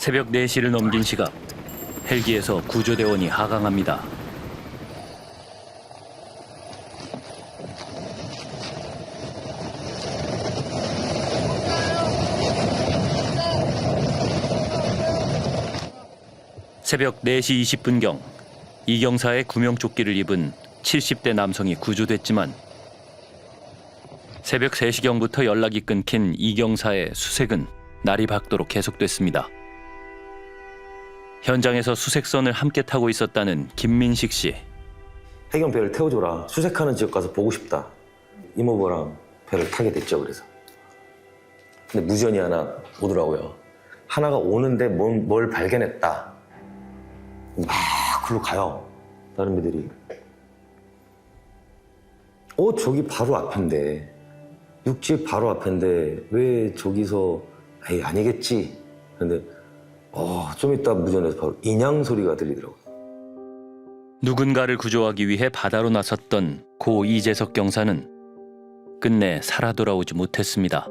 새벽 4시를 넘긴 시각, 헬기에서 구조대원이 하강합니다. 새벽 4시 20분경 이경사의 구명조끼를 입은 70대 남성이 구조됐지만 새벽 3시경부터 연락이 끊긴 이경사의 수색은 날이 밝도록 계속됐습니다. 현장에서 수색선을 함께 타고 있었다는 김민식 씨. 해경 배를 태워줘라. 수색하는 지역 가서 보고 싶다. 이모부랑 배를 타게 됐죠, 그래서. 근데 무전이 하나 오더라고요. 하나가 오는데 뭘 발견했다. 막 글로 가요. 다른 배들이. 저기 바로 앞인데. 육지 바로 앞인데 왜 저기서 에이 아니겠지. 근데 좀 이따 무전에서 바로 인양 소리가 들리더라고요. 누군가를 구조하기 위해 바다로 나섰던 고 이재석 경사는 끝내 살아 돌아오지 못했습니다.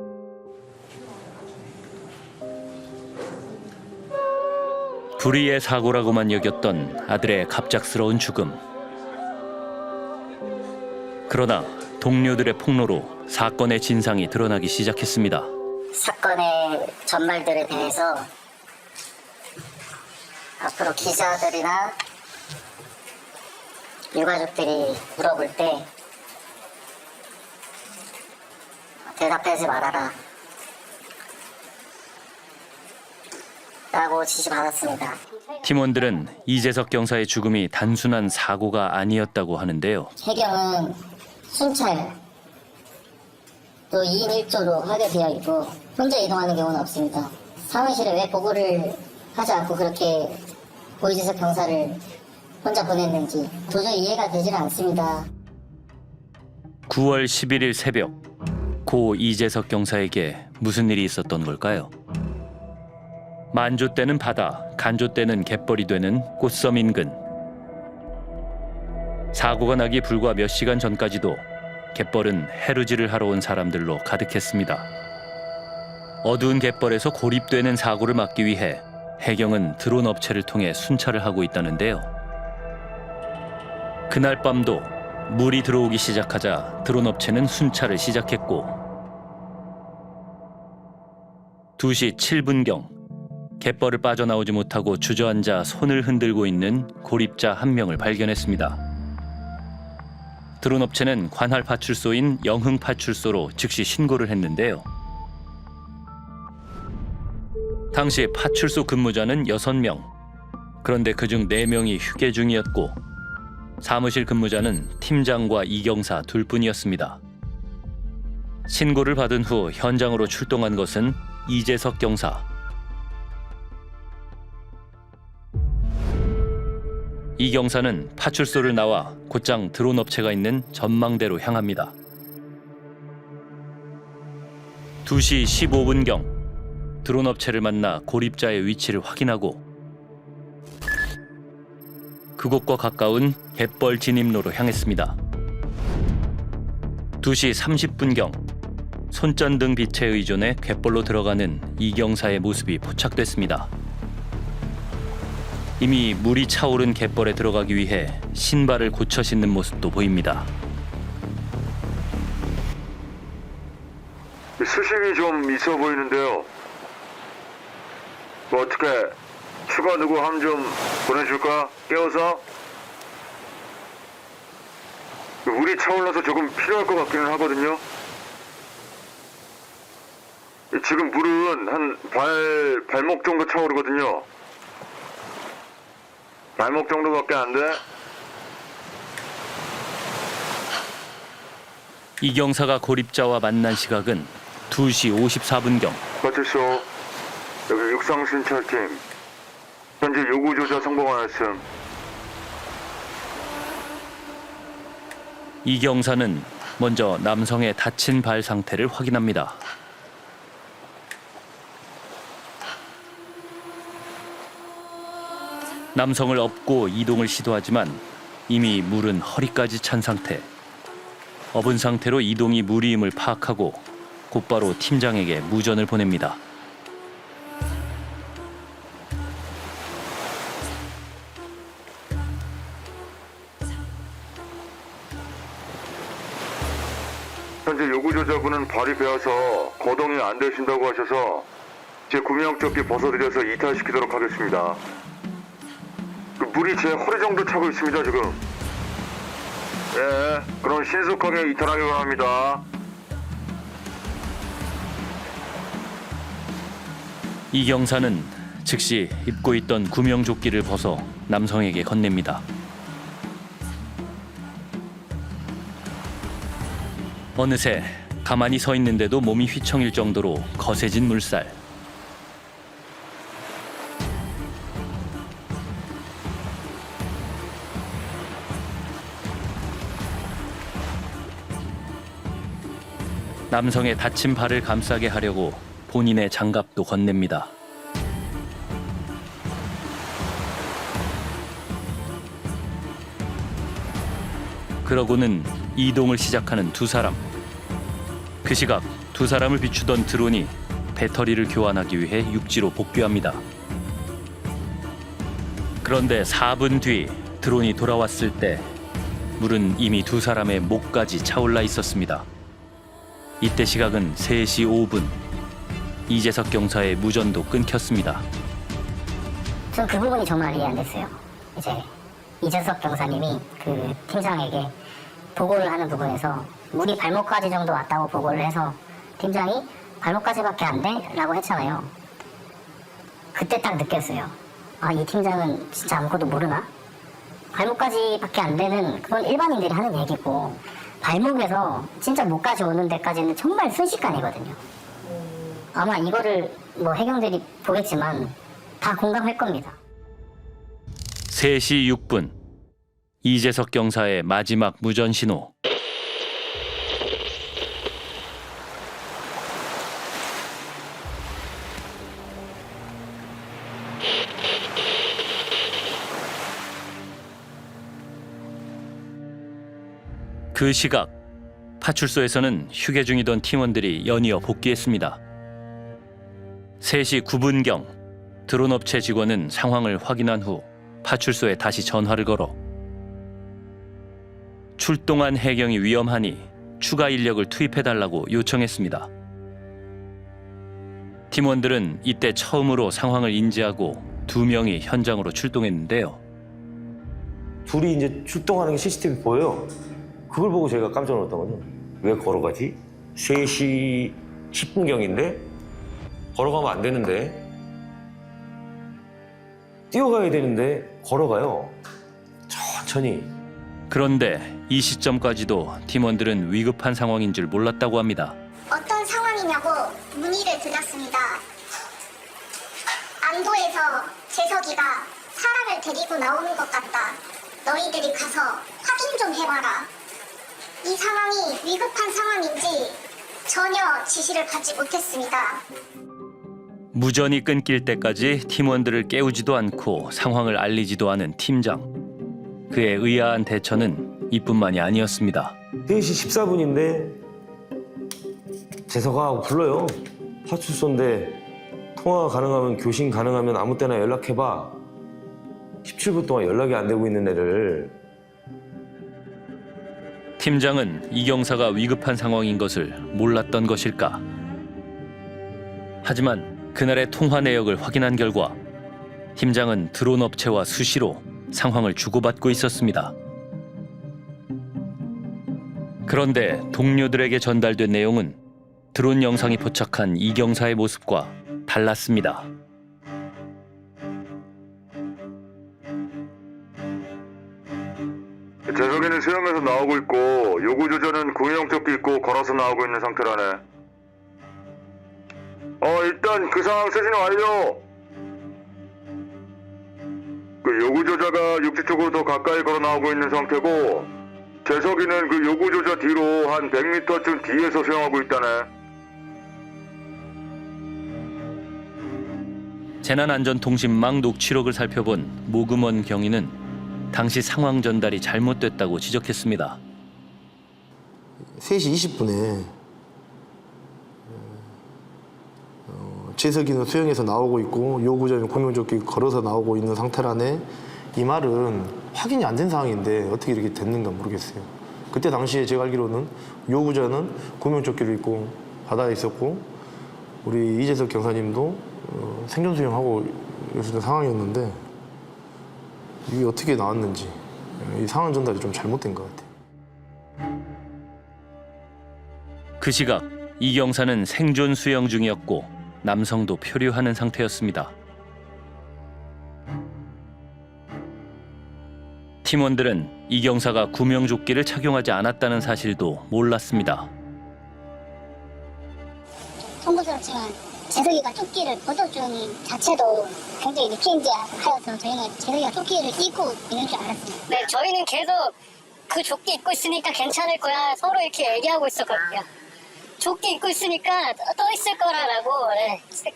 불의의 사고라고만 여겼던 아들의 갑작스러운 죽음. 그러나 동료들의 폭로로 사건의 진상이 드러나기 시작했습니다. 사건의 전말들에 대해서 앞으로 기자들이나 유가족들이 물어볼 때 대답하지 말아라 라고 지시받았습니다. 팀원들은 이재석 경사의 죽음이 단순한 사고가 아니었다고 하는데요. 해경은 순찰 또 2인 1조로 하게 되어 있고 혼자 이동하는 경우는 없습니다. 사무실에 왜 보고를 하지 않고 그렇게 고 이재석 경사를 혼자 보냈는지 도저히 이해가 되질 않습니다. 9월 11일 새벽, 고 이재석 경사에게 무슨 일이 있었던 걸까요? 만조 때는 바다, 간조 때는 갯벌이 되는 꽃섬 인근. 사고가 나기 불과 몇 시간 전까지도 갯벌은 해루질을 하러 온 사람들로 가득했습니다. 어두운 갯벌에서 고립되는 사고를 막기 위해 해경은 드론 업체를 통해 순찰을 하고 있다는데요. 그날 밤도 물이 들어오기 시작하자 드론 업체는 순찰을 시작했고 2시 7분경 갯벌을 빠져나오지 못하고 주저앉아 손을 흔들고 있는 고립자 한 명을 발견했습니다. 드론 업체는 관할 파출소인 영흥파출소로 즉시 신고를 했는데요. 당시 파출소 근무자는 6명. 그런데 그중 4명이 휴게 중이었고 사무실 근무자는 팀장과 이경사 둘뿐이었습니다. 신고를 받은 후 현장으로 출동한 것은 이재석 경사. 이 경사는 파출소를 나와 곧장 드론 업체가 있는 전망대로 향합니다. 2시 15분경 드론 업체를 만나 고립자의 위치를 확인하고 그곳과 가까운 갯벌 진입로로 향했습니다. 2시 30분경 손전등 빛에 의존해 갯벌로 들어가는 이경사의 모습이 포착됐습니다. 이미 물이 차오른 갯벌에 들어가기 위해 신발을 고쳐 신는 모습도 보입니다. 수심이 좀 있어 보이는데요. 어떻게 추가 누구 함 좀 보내줄까? 깨워서? 물이 차올라서 조금 필요할 것 같기는 하거든요. 지금 물은 한 발목 정도 차오르거든요. 발목 정도밖에 안 돼? 이 경사가 고립자와 만난 시각은 2시 54분경. 파출소 여기 육상순찰팀 현재 요구조사 성공하였음. 이 경사는 먼저 남성의 다친 발 상태를 확인합니다. 남성을 업고 이동을 시도하지만 이미 물은 허리까지 찬 상태. 업은 상태로 이동이 무리임을 파악하고 곧바로 팀장에게 무전을 보냅니다. 현재 요구조자분은 발이 베어서 거동이 안 되신다고 하셔서 제 구명조끼 벗어드려서 이탈시키도록 하겠습니다. 그 물이 제 허리 정도 차고 있습니다, 지금. 예, 그럼 신속하게 이탈하기 바랍니다. 이 경사는 즉시 입고 있던 구명조끼를 벗어 남성에게 건넵니다. 어느새 가만히 서 있는데도 몸이 휘청일 정도로 거세진 물살. 남성의 다친 발을 감싸게 하려고 본인의 장갑도 건넵니다. 그러고는 이동을 시작하는 두 사람. 그 시각 두 사람을 비추던 드론이 배터리를 교환하기 위해 육지로 복귀합니다. 그런데 4분 뒤 드론이 돌아왔을 때 물은 이미 두 사람의 목까지 차올라 있었습니다. 이때 시각은 3시 5분. 이재석 경사의 무전도 끊겼습니다. 전 그 부분이 정말 이해 안 됐어요. 이제 이재석 경사님이 그 팀장에게 보고를 하는 부분에서 물이 발목까지 정도 왔다고 보고를 해서 팀장이 발목까지밖에 안 돼? 라고 했잖아요. 그때 딱 느꼈어요. 아, 이 팀장은 진짜 아무것도 모르나? 발목까지밖에 안 되는 그건 일반인들이 하는 얘기고 발목에서 진짜 목까지 오는 데까지는 정말 순식간이거든요. 아마 이거를 뭐 해경들이 보겠지만 다 공감할 겁니다. 3시 6분. 이재석 경사의 마지막 무전 신호. 그 시각 파출소에서는 휴게 중이던 팀원들이 연이어 복귀했습니다. 3시 9분경 드론 업체 직원은 상황을 확인한 후 파출소에 다시 전화를 걸어 출동한 해경이 위험하니 추가 인력을 투입해달라고 요청했습니다. 팀원들은 이때 처음으로 상황을 인지하고 2명이 현장으로 출동했는데요. 둘이 이제 출동하는 게 CCTV 보여요. 그걸 보고 제가 깜짝 놀랐거든요. 왜 걸어가지? 3시 10분경인데 걸어가면 안 되는데 뛰어가야 되는데 걸어가요. 천천히. 그런데 이 시점까지도 팀원들은 위급한 상황인 줄 몰랐다고 합니다. 어떤 상황이냐고 문의를 드렸습니다. 안도에서 재석이가 사람을 데리고 나오는 것 같다. 너희들이 가서 확인 좀 해봐라. 이 상황이 위급한 상황인지 전혀 지시를 받지 못했습니다. 무전이 끊길 때까지 팀원들을 깨우지도 않고 상황을 알리지도 않은 팀장. 그의 의아한 대처는 이뿐만이 아니었습니다. 3시 14분인데 재석아 하고 불러요. 파출소인데 통화 가능하면 교신 가능하면 아무 때나 연락해봐. 17분 동안 연락이 안 되고 있는 애를. 팀장은 이 경사가 위급한 상황인 것을 몰랐던 것일까? 하지만 그날의 통화 내역을 확인한 결과 팀장은 드론 업체와 수시로 상황을 주고받고 있었습니다. 그런데 동료들에게 전달된 내용은 드론 영상이 포착한 이 경사의 모습과 달랐습니다. 재석이는 수영에서 나오고 있고 요구조자는 구명조끼 입고 걸어서 나오고 있는 상태라네. 일단 그 상황 수신 완료. 그 요구조자가 육지 쪽으로 더 가까이 걸어 나오고 있는 상태고 재석이는 그 요구조자 뒤로 한 100m쯤 뒤에서 수영하고 있다네. 재난안전통신망 녹취록을 살펴본 모금원 경위는 당시 상황 전달이 잘못됐다고 지적했습니다. 3시 20분에 재석이는 수영에서 나오고 있고 요구자는 구명조끼 걸어서 나오고 있는 상태라네. 이 말은 확인이 안 된 상황인데 어떻게 이렇게 됐는가 모르겠어요. 그때 당시에 제가 알기로는 요구자는 구명조끼를 입고 바다에 있었고 우리 이재석 경사님도 생존 수영하고 있었던 상황이었는데 이게 어떻게 나왔는지 이 상황 전달이 좀 잘못된 것 같아요. 그 시각 이경사는 생존 수영 중이었고 남성도 표류하는 상태였습니다. 팀원들은 이경사가 구명조끼를 착용하지 않았다는 사실도 몰랐습니다. 송구스럽지만 재석이가 조끼를 벗어주는 자체도 굉장히 느끼하여서 저희는 재석이가 조끼를 입고 있는 줄 알았습니다. 네, 저희는 계속 그 조끼 입고 있으니까 괜찮을 거야 서로 이렇게 얘기하고 있었거든요. 조끼 입고 있으니까 떠 있을 거라고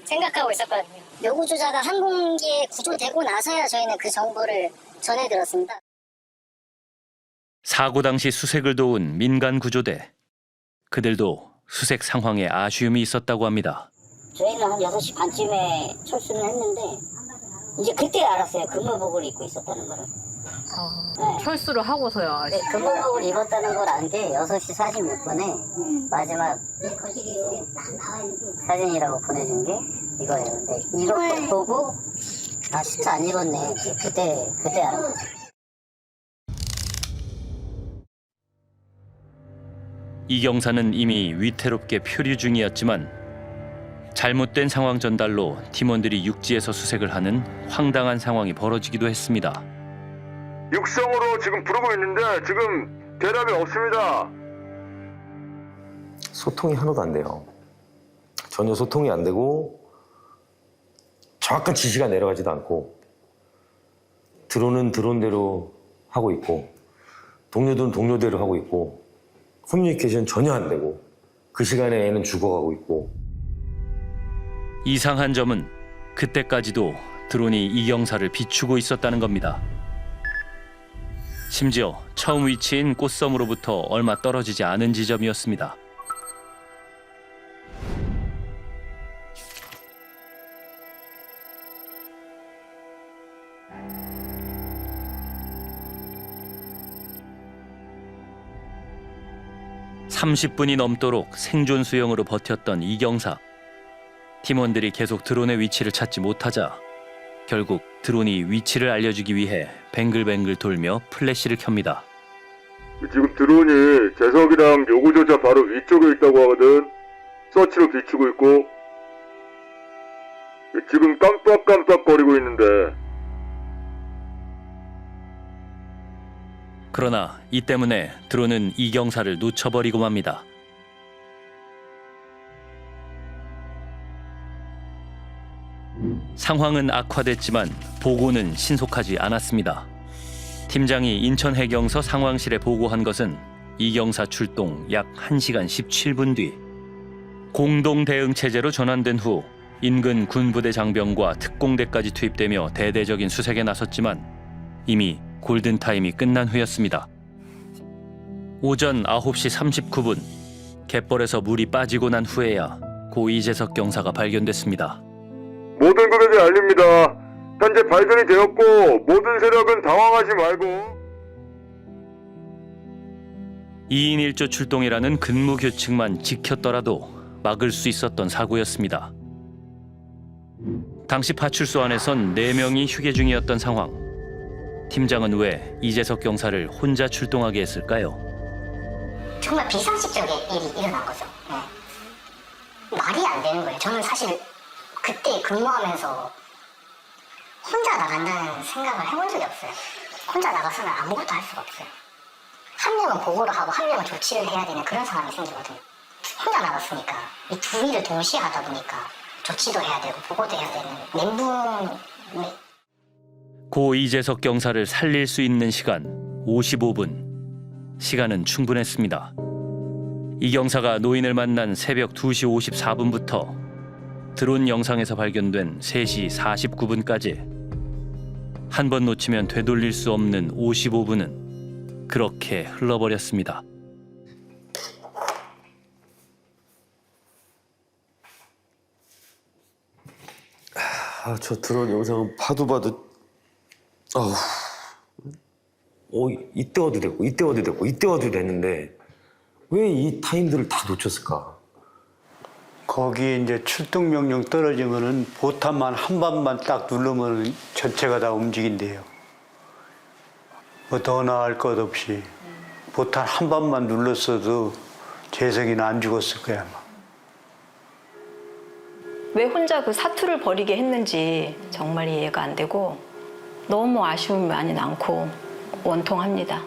생각하고 있었거든요. 요구조자가 항공기에 구조되고 나서야 저희는 그 정보를 전해 들었습니다. 사고 당시 수색을 도운 민간 구조대. 그들도 수색 상황에 아쉬움이 있었다고 합니다. 저희는 한 6시 반쯤에 철수를 했는데 이제 그때 알았어요. 근무복을 입고 있었다는 거를. 네. 철수를 하고서야. 네, 근무복을 입었다는 걸 안 게 6시 46분에 마지막 사진이라고 보내준 게 이거예요. 근데 이거 보고 아 진짜 안 입었네. 그때 알았어요. 이경사는 이미 위태롭게 표류 중이었지만 잘못된 상황 전달로 팀원들이 육지에서 수색을 하는 황당한 상황이 벌어지기도 했습니다. 육성으로 지금 부르고 있는데 지금 대답이 없습니다. 소통이 하나도 안 돼요. 전혀 소통이 안 되고 정확한 지시가 내려가지도 않고 드론은 드론대로 하고 있고 동료들은 동료대로 하고 있고 커뮤니케이션 전혀 안 되고 그 시간에 애는 죽어가고 있고. 이상한 점은 그때까지도 드론이 이경사를 비추고 있었다는 겁니다. 심지어 처음 위치인 꽃섬으로부터 얼마 떨어지지 않은 지점이었습니다. (30분이) 넘도록 생존 수영으로 버텼던 이경사. 팀원들이 계속 드론의 위치를 찾지 못하자 결국 드론이 위치를 알려주기 위해 뱅글뱅글 돌며 플래시를 켭니다. 지금 드론이 재석이랑 요구조자 바로 위쪽에 있다고 하거든. 서치로 비추고 있고 지금 깜빡깜빡거리고 있는데. 그러나 이 때문에 드론은 이경사를 놓쳐버리고 맙니다. 상황은 악화됐지만 보고는 신속하지 않았습니다. 팀장이 인천해경서 상황실에 보고한 것은 이경사 출동 약 1시간 17분 뒤. 공동대응체제로 전환된 후 인근 군부대 장병과 특공대까지 투입되며 대대적인 수색에 나섰지만 이미 골든타임이 끝난 후였습니다. 오전 9시 39분 갯벌에서 물이 빠지고 난 후에야 고 이재석 경사가 발견됐습니다. 모든 구역에 알립니다. 현재 발견이 되었고 모든 세력은 당황하지 말고. 2인 1조 출동이라는 근무 규칙만 지켰더라도 막을 수 있었던 사고였습니다. 당시 파출소 안에선 4명이 휴게 중이었던 상황. 팀장은 왜 이재석 경사를 혼자 출동하게 했을까요? 정말 비상식적인 일이 일어난 거죠. 네. 말이 안 되는 거예요. 저는 사실 그때 근무하면서 혼자 나간다는 생각을 해본 적이 없어요. 혼자 나가서는 아무것도 할 수가 없어요. 한 명은 보고를 하고 한 명은 조치를 해야 되는 그런 상황이 생기거든요. 혼자 나갔으니까 이 두 일을 동시에 하다 보니까 조치도 해야 되고 보고도 해야 되는 멘붕이. 고 이재석 경사를 살릴 수 있는 시간 55분. 시간은 충분했습니다. 이 경사가 노인을 만난 새벽 2시 54분부터 드론 영상에서 발견된 3시 49분까지 한 번 놓치면 되돌릴 수 없는 55분은 그렇게 흘러버렸습니다. 저 드론 영상은 봐도 아우 이때 와도 됐고 이때 와도 됐고 이때 와도 됐는데 왜 이 타임들을 다 놓쳤을까? 거기에 이제 출동 명령 떨어지면은 보탄만 한 번만 딱 누르면 전체가 다 움직인대요. 뭐 더 나을 것 없이 보탄 한 번만 눌렀어도 재석이는 안 죽었을 거야 아마. 왜 혼자 그 사투를 벌이게 했는지 정말 이해가 안 되고 너무 아쉬움이 많이 남고 원통합니다.